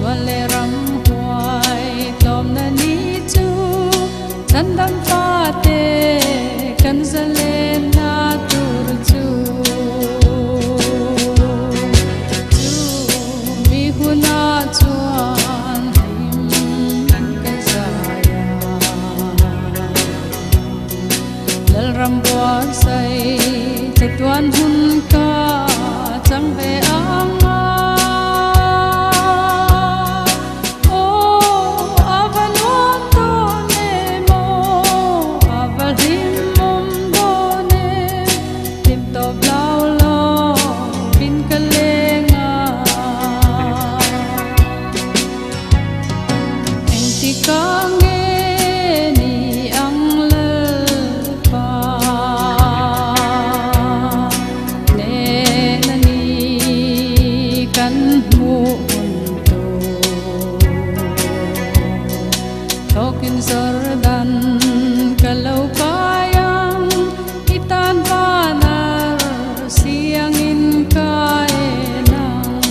chuan le ram huai tlom na ni chu chan dam fa te kan zale na tur chu mi huna chuan him kan zaya lal ram bua sai tuan hun ka chẳng về anga o avalon to nemo avalim mom do ne tim to blau lo bin kalenga anh ti ka nge ni ang pa kan mu unto thokin sardan kalau kayang itan panar siangin kaenang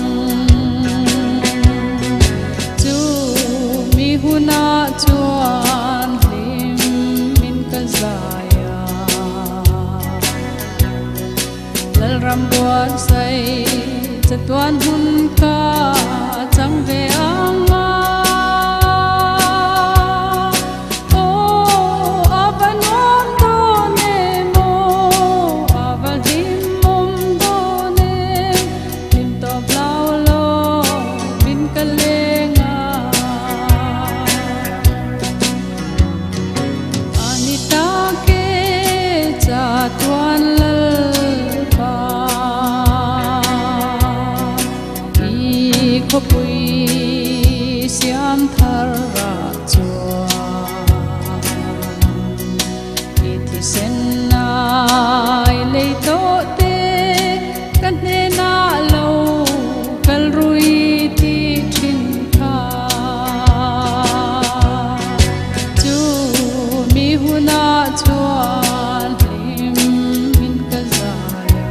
chu mi huna chuan lim min kazaya lal ram buat sai tuan hun ka chẳng về anga o avanon do nemo avalim mom do ne lim to blau lo bin kalenga anita ke cha tuan ko pui siam thar ra chua ithi sen nai le to te kan ne na lo kal rui ti thin kha chu mi huna chuan lim min ka zaya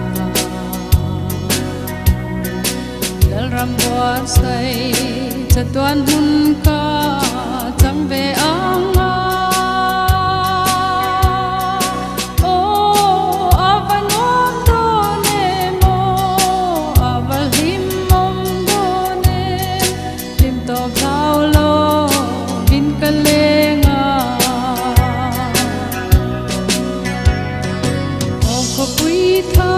lal ram buat sai cha tuan hun ka chẳng về anga o avanon do nemo avalim mom do ne lim to blau lo bin kalenga o ko pui tha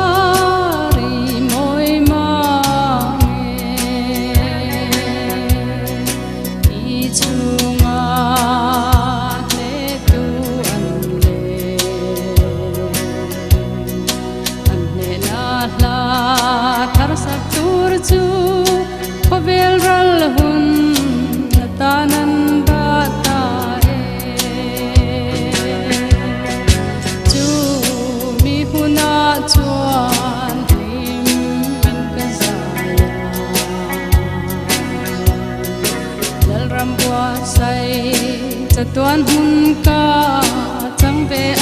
chu pavel ral hun tanan da ta chu mi huna chuan lim min ka zaya lal ram bua sai cha tuan hun ka chẳng về